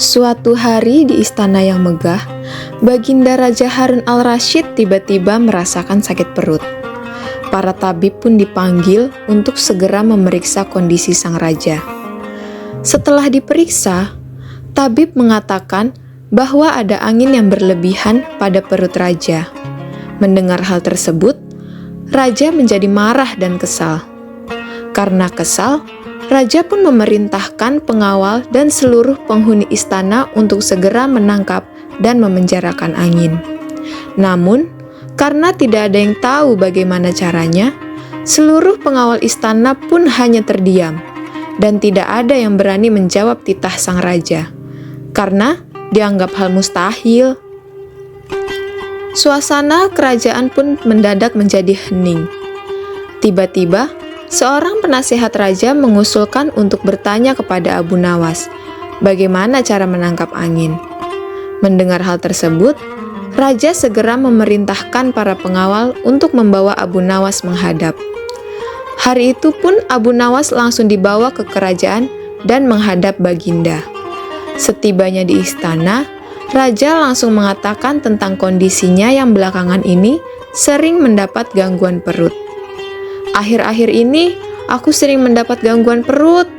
Suatu hari di istana yang megah, Baginda Raja Harun al-Rasyid tiba-tiba merasakan sakit perut. Para tabib pun dipanggil untuk segera memeriksa kondisi sang raja. Setelah diperiksa, tabib mengatakan bahwa ada angin yang berlebihan pada perut raja. Mendengar hal tersebut, raja menjadi marah dan kesal. Karena kesal, raja pun memerintahkan pengawal dan seluruh penghuni istana untuk segera menangkap dan memenjarakan angin. Namun, karena tidak ada yang tahu bagaimana caranya, seluruh pengawal istana pun hanya terdiam, dan tidak ada yang berani menjawab titah sang raja, karena dianggap hal mustahil. Suasana kerajaan pun mendadak menjadi hening. Tiba-tiba, seorang penasehat raja mengusulkan untuk bertanya kepada Abu Nawas, bagaimana cara menangkap angin. Mendengar hal tersebut, raja segera memerintahkan para pengawal untuk membawa Abu Nawas menghadap. Hari itu pun Abu Nawas langsung dibawa ke kerajaan dan menghadap Baginda. Setibanya di istana, raja langsung mengatakan tentang kondisinya yang belakangan ini sering mendapat gangguan perut. Akhir-akhir ini, aku sering mendapat gangguan perut.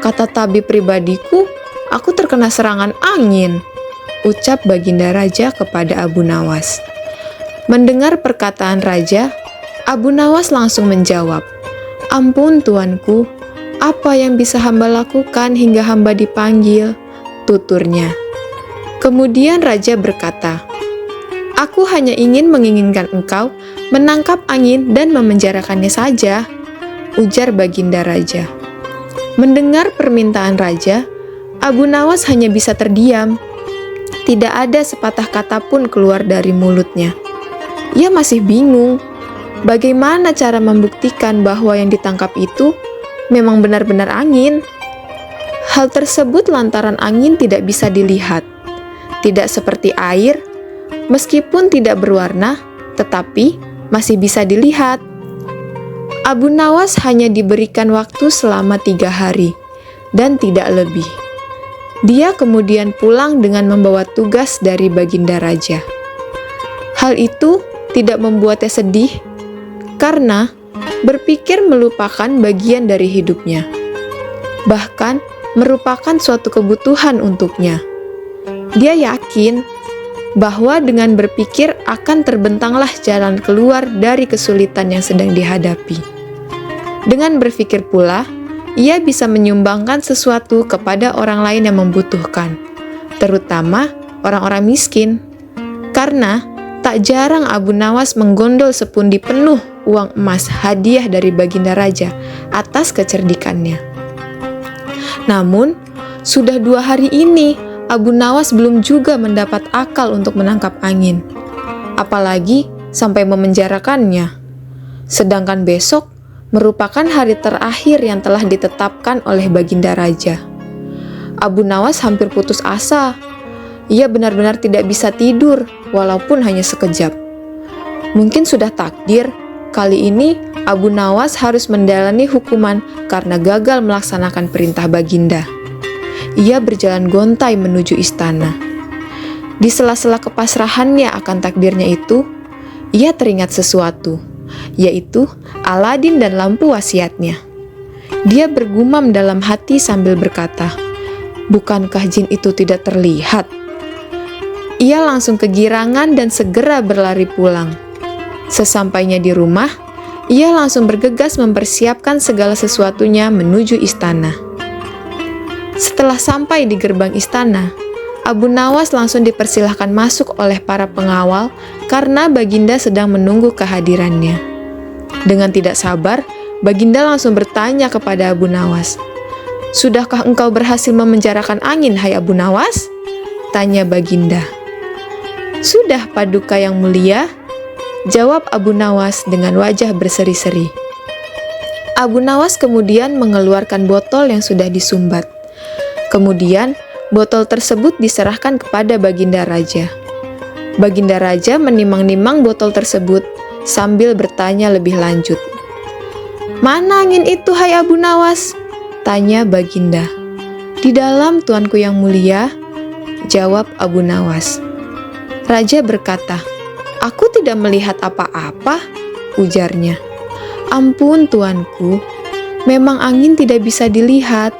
Kata tabib pribadiku, aku terkena serangan angin, ucap Baginda Raja kepada Abu Nawas. Mendengar perkataan raja, Abu Nawas langsung menjawab, "Ampun tuanku, apa yang bisa hamba lakukan hingga hamba dipanggil?" tuturnya. Kemudian raja berkata, "Aku hanya menginginkan engkau menangkap angin dan memenjarakannya saja," ujar Baginda Raja. Mendengar permintaan raja, Abu Nawas hanya bisa terdiam. Tidak ada sepatah kata pun keluar dari mulutnya. Ia masih bingung, bagaimana cara membuktikan bahwa yang ditangkap itu memang benar-benar angin. Hal tersebut lantaran angin tidak bisa dilihat. Tidak seperti air, meskipun tidak berwarna, tetapi masih bisa dilihat. Abu Nawas hanya diberikan waktu selama 3 hari, dan tidak lebih. Dia kemudian pulang dengan membawa tugas dari Baginda Raja. Hal itu tidak membuatnya sedih, karena berpikir melupakan bagian dari hidupnya. Bahkan merupakan suatu kebutuhan untuknya. Dia yakin bahwa dengan berpikir akan terbentanglah jalan keluar dari kesulitan yang sedang dihadapi. Dengan berpikir pula, ia bisa menyumbangkan sesuatu kepada orang lain yang membutuhkan, terutama orang-orang miskin. Karena tak jarang Abu Nawas menggondol sepundi penuh uang emas hadiah dari Baginda Raja atas kecerdikannya. Namun, sudah 2 hari ini, Abu Nawas belum juga mendapat akal untuk menangkap angin, apalagi sampai memenjarakannya. Sedangkan besok merupakan hari terakhir yang telah ditetapkan oleh Baginda Raja. Abu Nawas hampir putus asa. Ia benar-benar tidak bisa tidur, walaupun hanya sekejap. Mungkin sudah takdir, kali ini Abu Nawas harus menjalani hukuman karena gagal melaksanakan perintah Baginda. Ia berjalan gontai menuju istana. Di sela-sela kepasrahannya akan takdirnya itu, ia teringat sesuatu, yaitu Aladin dan lampu wasiatnya. Dia bergumam dalam hati sambil berkata, "Bukankah jin itu tidak terlihat?" Ia langsung kegirangan dan segera berlari pulang. Sesampainya di rumah, ia langsung bergegas mempersiapkan segala sesuatunya menuju istana. Setelah sampai di gerbang istana, Abu Nawas langsung dipersilahkan masuk oleh para pengawal karena Baginda sedang menunggu kehadirannya. Dengan tidak sabar, Baginda langsung bertanya kepada Abu Nawas, "Sudahkah engkau berhasil memenjarakan angin, hai Abu Nawas?" tanya Baginda. "Sudah, Paduka yang mulia," jawab Abu Nawas dengan wajah berseri-seri. Abu Nawas kemudian mengeluarkan botol yang sudah disumbat. Kemudian, botol tersebut diserahkan kepada Baginda Raja. Baginda Raja menimang-nimang botol tersebut sambil bertanya lebih lanjut. "Mana angin itu, hai Abu Nawas?" tanya Baginda. "Di dalam, tuanku yang mulia," jawab Abu Nawas. Raja berkata, "Aku tidak melihat apa-apa," ujarnya. "Ampun tuanku, memang angin tidak bisa dilihat.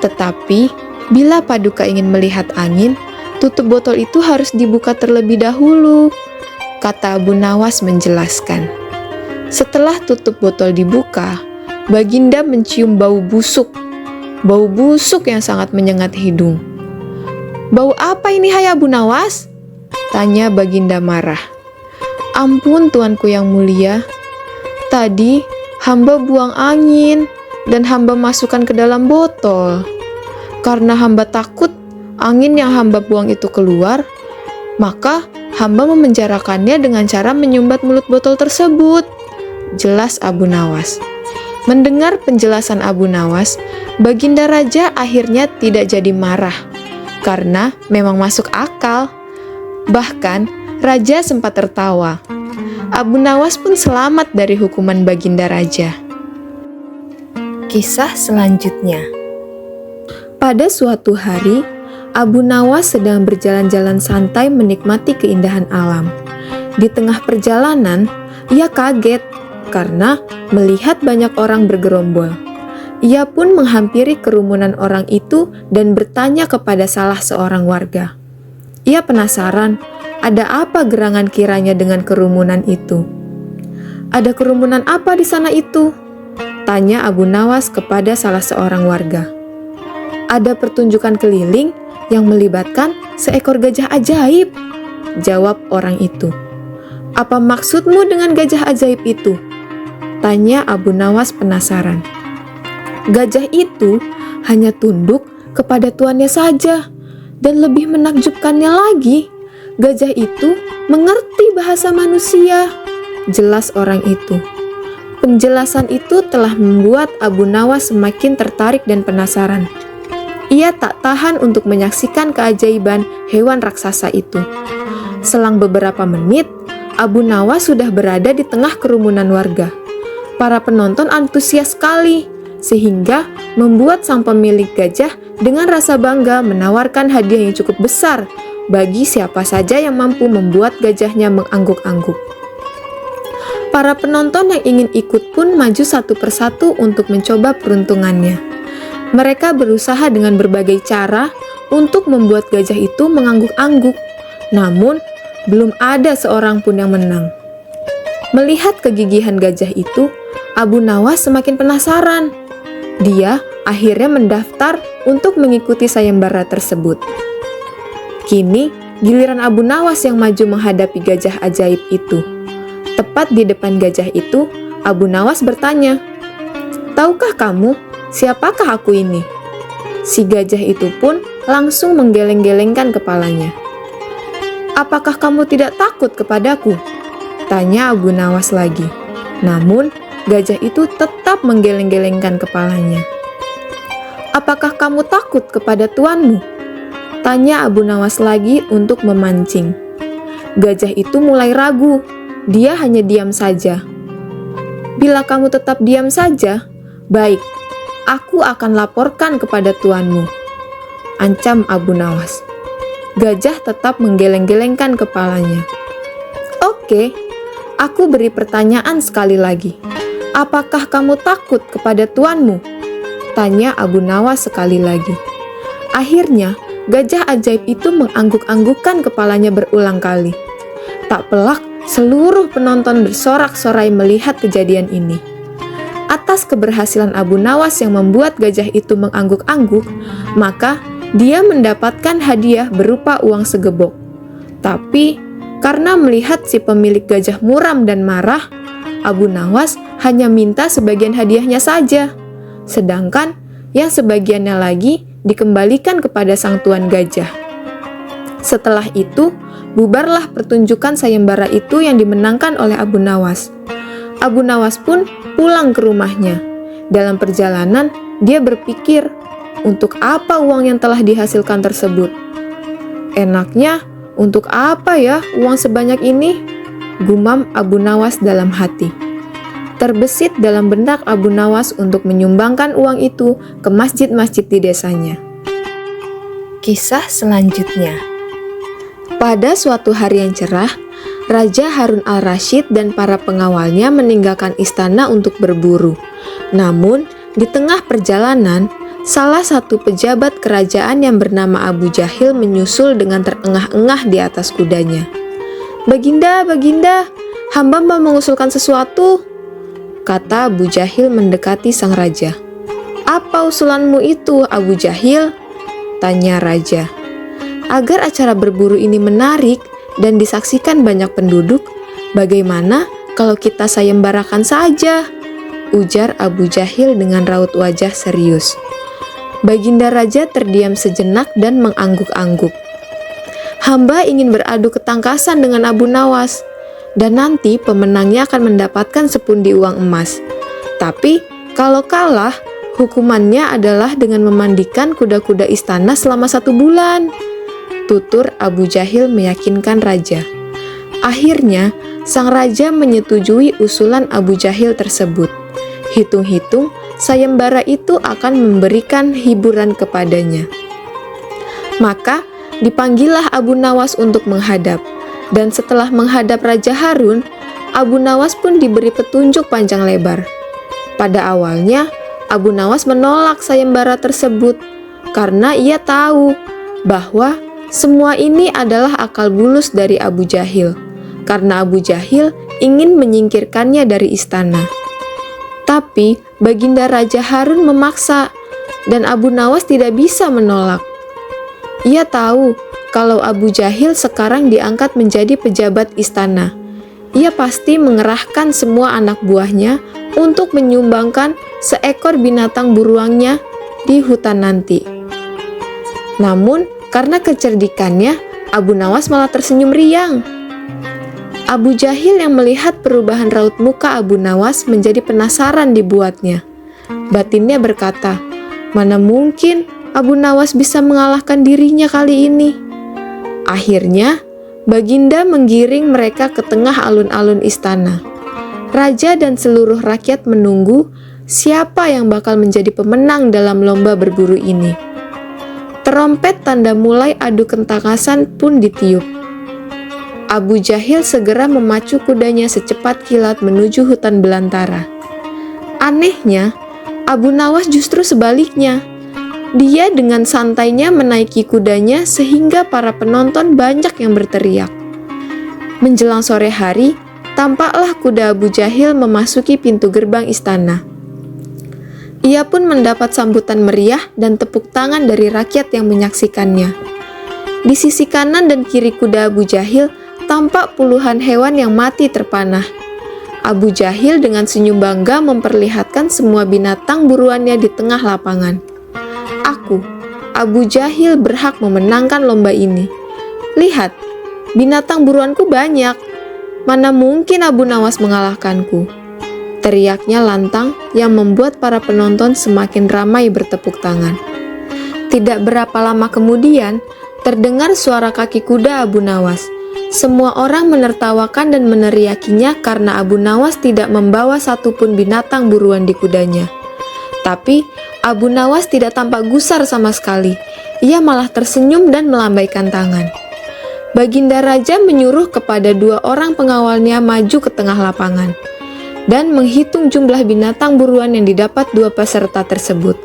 Tetapi, bila Paduka ingin melihat angin, tutup botol itu harus dibuka terlebih dahulu," kata Abu Nawas menjelaskan. Setelah tutup botol dibuka, Baginda mencium bau busuk yang sangat menyengat hidung. "Bau apa ini, hai Abu Nawas?" tanya Baginda marah. "Ampun tuanku yang mulia, tadi hamba buang angin dan hamba masukkan ke dalam botol. Karena hamba takut angin yang hamba buang itu keluar, maka hamba memenjarakannya dengan cara menyumbat mulut botol tersebut," jelas Abu Nawas. Mendengar penjelasan Abu Nawas, Baginda Raja akhirnya tidak jadi marah, karena memang masuk akal. Bahkan, Raja sempat tertawa. Abu Nawas pun selamat dari hukuman Baginda Raja. Kisah selanjutnya. Pada suatu hari, Abu Nawas sedang berjalan-jalan santai menikmati keindahan alam. Di tengah perjalanan, ia kaget karena melihat banyak orang bergerombol. Ia pun menghampiri kerumunan orang itu dan bertanya kepada salah seorang warga. Ia penasaran, ada apa gerangan kiranya dengan kerumunan itu? "Ada kerumunan apa di sana itu?" tanya Abu Nawas kepada salah seorang warga. "Ada pertunjukan keliling yang melibatkan seekor gajah ajaib," jawab orang itu. "Apa maksudmu dengan gajah ajaib itu?" tanya Abu Nawas penasaran. "Gajah itu hanya tunduk kepada tuannya saja, dan lebih menakjubkannya lagi, gajah itu mengerti bahasa manusia," jelas orang itu. Penjelasan itu telah membuat Abu Nawas semakin tertarik dan penasaran. Ia tak tahan untuk menyaksikan keajaiban hewan raksasa itu. Selang beberapa menit, Abu Nawas sudah berada di tengah kerumunan warga. Para penonton antusias sekali, sehingga membuat sang pemilik gajah dengan rasa bangga menawarkan hadiah yang cukup besar bagi siapa saja yang mampu membuat gajahnya mengangguk-angguk. Para penonton yang ingin ikut pun maju satu persatu untuk mencoba peruntungannya. Mereka berusaha dengan berbagai cara untuk membuat gajah itu mengangguk-angguk, namun belum ada seorang pun yang menang. Melihat kegigihan gajah itu, Abu Nawas semakin penasaran. Dia akhirnya mendaftar untuk mengikuti sayembara tersebut. Kini, giliran Abu Nawas yang maju menghadapi gajah ajaib itu. Tepat di depan gajah itu, Abu Nawas bertanya, "Tahukah kamu, siapakah aku ini?" Si gajah itu pun langsung menggeleng-gelengkan kepalanya. "Apakah kamu tidak takut kepadaku?" tanya Abu Nawas lagi. Namun, gajah itu tetap menggeleng-gelengkan kepalanya. "Apakah kamu takut kepada tuanmu?" tanya Abu Nawas lagi untuk memancing. Gajah itu mulai ragu. Dia hanya diam saja. "Bila kamu tetap diam saja, baik, aku akan laporkan kepada tuanmu," ancam Abu Nawas. Gajah tetap menggeleng-gelengkan kepalanya. "Oke, aku beri pertanyaan sekali lagi. Apakah kamu takut kepada tuanmu?" tanya Abu Nawas sekali lagi. Akhirnya, gajah ajaib itu mengangguk-anggukkan kepalanya berulang kali. Tak pelak, seluruh penonton bersorak-sorai melihat kejadian ini. Atas keberhasilan Abu Nawas yang membuat gajah itu mengangguk-angguk, maka dia mendapatkan hadiah berupa uang segebok. Tapi, karena melihat si pemilik gajah muram dan marah, Abu Nawas hanya minta sebagian hadiahnya saja, sedangkan yang sebagiannya lagi dikembalikan kepada sang tuan gajah. Setelah itu, bubarlah pertunjukan sayembara itu yang dimenangkan oleh Abu Nawas. Abu Nawas pun pulang ke rumahnya. Dalam perjalanan, dia berpikir, untuk apa uang yang telah dihasilkan tersebut? Enaknya, untuk apa ya uang sebanyak ini? Gumam Abu Nawas dalam hati. Terbesit dalam benak Abu Nawas untuk menyumbangkan uang itu ke masjid-masjid di desanya. Kisah selanjutnya. Pada suatu hari yang cerah, Raja Harun al-Rasyid dan para pengawalnya meninggalkan istana untuk berburu. Namun, di tengah perjalanan, salah satu pejabat kerajaan yang bernama Abu Jahil menyusul dengan terengah-engah di atas kudanya. "Baginda, Baginda, hamba mau mengusulkan sesuatu," kata Abu Jahil mendekati sang raja. "Apa usulanmu itu, Abu Jahil?" tanya raja. "Agar acara berburu ini menarik dan disaksikan banyak penduduk, bagaimana kalau kita sayembarakan saja?" ujar Abu Jahil dengan raut wajah serius. Baginda raja terdiam sejenak dan mengangguk-angguk. "Hamba ingin beradu ketangkasan dengan Abu Nawas, dan nanti pemenangnya akan mendapatkan sepundi uang emas. Tapi kalau kalah, hukumannya adalah dengan memandikan kuda-kuda istana selama 1 bulan," tutur Abu Jahil meyakinkan raja. Akhirnya, sang raja menyetujui usulan Abu Jahil tersebut. Hitung-hitung, sayembara itu akan memberikan hiburan kepadanya. Maka, dipanggillah Abu Nawas untuk menghadap, dan setelah menghadap Raja Harun, Abu Nawas pun diberi petunjuk panjang lebar. Pada awalnya, Abu Nawas menolak sayembara tersebut karena ia tahu bahwa semua ini adalah akal bulus dari Abu Jahil, karena Abu Jahil ingin menyingkirkannya dari istana. Tapi Baginda Raja Harun memaksa, dan Abu Nawas tidak bisa menolak. Ia tahu kalau Abu Jahil sekarang diangkat menjadi pejabat istana. Ia pasti mengerahkan semua anak buahnya untuk menyumbangkan seekor binatang buruannya di hutan nanti. Namun, karena kecerdikannya, Abu Nawas malah tersenyum riang. Abu Jahil yang melihat perubahan raut muka Abu Nawas menjadi penasaran dibuatnya. Batinnya berkata, "Mana mungkin Abu Nawas bisa mengalahkan dirinya kali ini." Akhirnya, Baginda menggiring mereka ke tengah alun-alun istana. Raja dan seluruh rakyat menunggu siapa yang bakal menjadi pemenang dalam lomba berburu ini. Terompet tanda mulai adu ketangkasan pun ditiup. Abu Jahil segera memacu kudanya secepat kilat menuju hutan belantara. Anehnya, Abu Nawas justru sebaliknya. Dia dengan santainya menaiki kudanya sehingga para penonton banyak yang berteriak. Menjelang sore hari, tampaklah kuda Abu Jahil memasuki pintu gerbang istana. Ia pun mendapat sambutan meriah dan tepuk tangan dari rakyat yang menyaksikannya. Di sisi kanan dan kiri kuda Abu Jahil tampak puluhan hewan yang mati terpanah. Abu Jahil dengan senyum bangga memperlihatkan semua binatang buruannya di tengah lapangan. "Aku, Abu Jahil, berhak memenangkan lomba ini. Lihat, binatang buruanku banyak. Mana mungkin Abu Nawas mengalahkanku?" teriaknya lantang yang membuat para penonton semakin ramai bertepuk tangan. Tidak berapa lama kemudian, terdengar suara kaki kuda Abu Nawas. Semua orang menertawakan dan meneriakinya karena Abu Nawas tidak membawa satupun binatang buruan di kudanya. Tapi, Abu Nawas tidak tampak gusar sama sekali. Ia malah tersenyum dan melambaikan tangan. Baginda Raja menyuruh kepada 2 orang pengawalnya maju ke tengah lapangan dan menghitung jumlah binatang buruan yang didapat 2 peserta tersebut.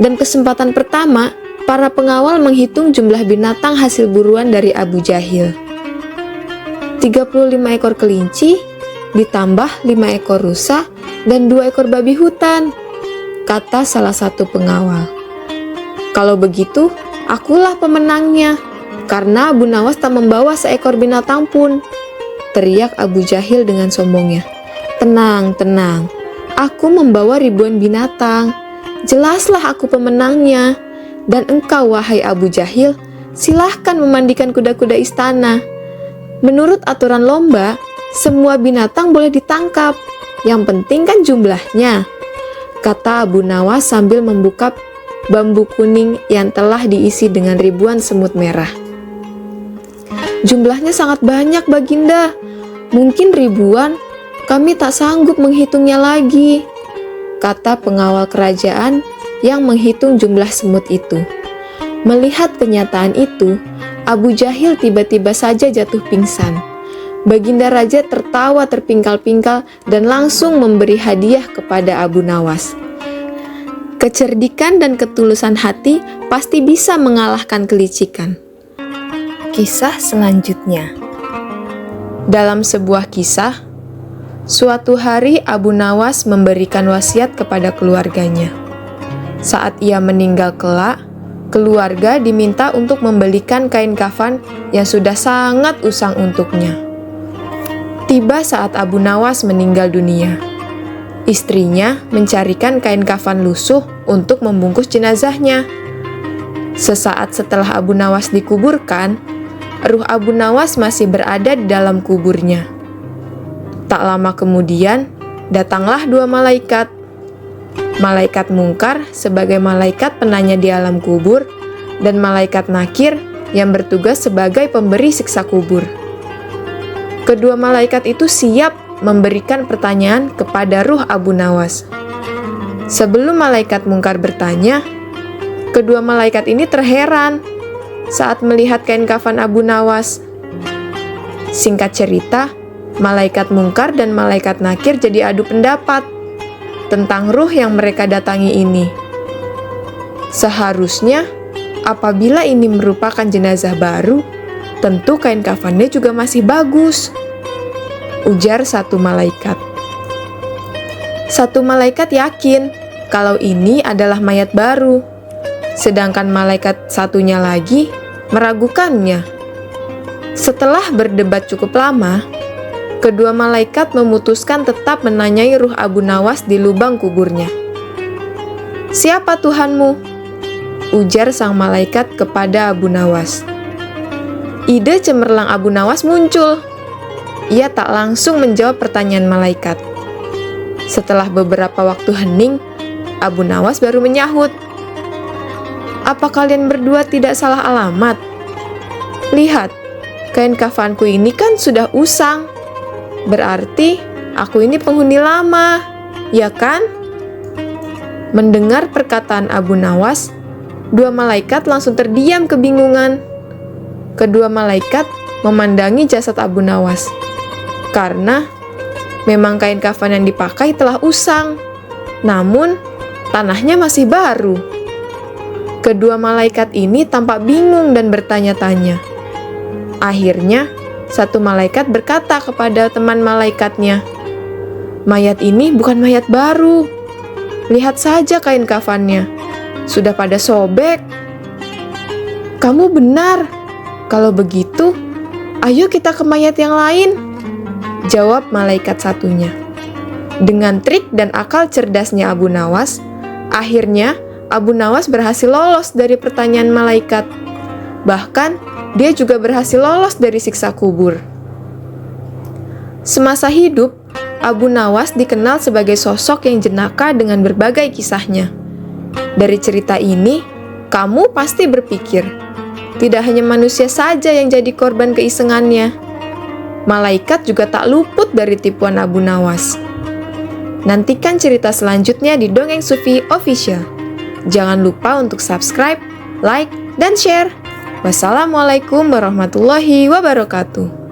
Dan kesempatan pertama, para pengawal menghitung jumlah binatang hasil buruan dari Abu Jahil. 35 ekor kelinci, ditambah 5 ekor rusa, dan 2 ekor babi hutan, kata salah satu pengawal. "Kalau begitu, akulah pemenangnya, karena Abu Nawas tak membawa seekor binatang pun," teriak Abu Jahil dengan sombongnya. "Tenang, tenang, aku membawa ribuan binatang. Jelaslah aku pemenangnya. Dan engkau, wahai Abu Jahil, silahkan memandikan kuda-kuda istana. Menurut aturan lomba, semua binatang boleh ditangkap. Yang penting kan jumlahnya," kata Abu Nawas sambil membuka bambu kuning yang telah diisi dengan ribuan semut merah. "Jumlahnya sangat banyak, Baginda. Mungkin ribuan, kami tak sanggup menghitungnya lagi," kata pengawal kerajaan yang menghitung jumlah semut itu. Melihat kenyataan itu, Abu Jahil tiba-tiba saja jatuh pingsan. Baginda Raja tertawa terpingkal-pingkal dan langsung memberi hadiah kepada Abu Nawas. Kecerdikan dan ketulusan hati pasti bisa mengalahkan kelicikan. Kisah selanjutnya. Dalam sebuah kisah, suatu hari Abu Nawas memberikan wasiat kepada keluarganya. Saat ia meninggal kelak, keluarga diminta untuk membelikan kain kafan yang sudah sangat usang untuknya. Tiba saat Abu Nawas meninggal dunia. Istrinya mencarikan kain kafan lusuh untuk membungkus jenazahnya. Sesaat setelah Abu Nawas dikuburkan, ruh Abu Nawas masih berada di dalam kuburnya. Tak lama kemudian, datanglah dua malaikat. Malaikat Mungkar sebagai malaikat penanya di alam kubur, dan malaikat Nakir yang bertugas sebagai pemberi siksa kubur. Kedua malaikat itu siap memberikan pertanyaan kepada ruh Abu Nawas. Sebelum malaikat Mungkar bertanya, kedua malaikat ini terheran saat melihat kain kafan Abu Nawas. Singkat cerita, malaikat Mungkar dan malaikat Nakir jadi adu pendapat tentang ruh yang mereka datangi ini. Seharusnya, apabila ini merupakan jenazah baru, tentu kain kafannya juga masih bagus, ujar satu malaikat. Satu malaikat yakin kalau ini adalah mayat baru, sedangkan malaikat satunya lagi meragukannya. Setelah berdebat cukup lama, kedua malaikat memutuskan tetap menanyai ruh Abu Nawas di lubang kuburnya. "Siapa Tuhanmu?" ujar sang malaikat kepada Abu Nawas. Ide cemerlang Abu Nawas muncul. Ia tak langsung menjawab pertanyaan malaikat. Setelah beberapa waktu hening, Abu Nawas baru menyahut, "Apa kalian berdua tidak salah alamat? Lihat, kain kafanku ini kan sudah usang. Berarti aku ini penghuni lama, ya kan?" Mendengar perkataan Abu Nawas, dua malaikat langsung terdiam kebingungan. Kedua malaikat memandangi jasad Abu Nawas, karena memang kain kafan yang dipakai telah usang, namun tanahnya masih baru. Kedua malaikat ini tampak bingung dan bertanya-tanya. Akhirnya, satu malaikat berkata kepada teman malaikatnya, "Mayat ini bukan mayat baru. Lihat saja kain kafannya, sudah pada sobek." "Kamu benar. Kalau begitu, ayo kita ke mayat yang lain," jawab malaikat satunya. Dengan trik dan akal cerdasnya Abu Nawas, akhirnya Abu Nawas berhasil lolos dari pertanyaan malaikat. Bahkan, dia juga berhasil lolos dari siksa kubur. Semasa hidup, Abu Nawas dikenal sebagai sosok yang jenaka dengan berbagai kisahnya. Dari cerita ini, kamu pasti berpikir, tidak hanya manusia saja yang jadi korban keisengannya. Malaikat juga tak luput dari tipuan Abu Nawas. Nantikan cerita selanjutnya di Dongeng Sufi Official. Jangan lupa untuk subscribe, like, dan share. Wassalamualaikum warahmatullahi wabarakatuh.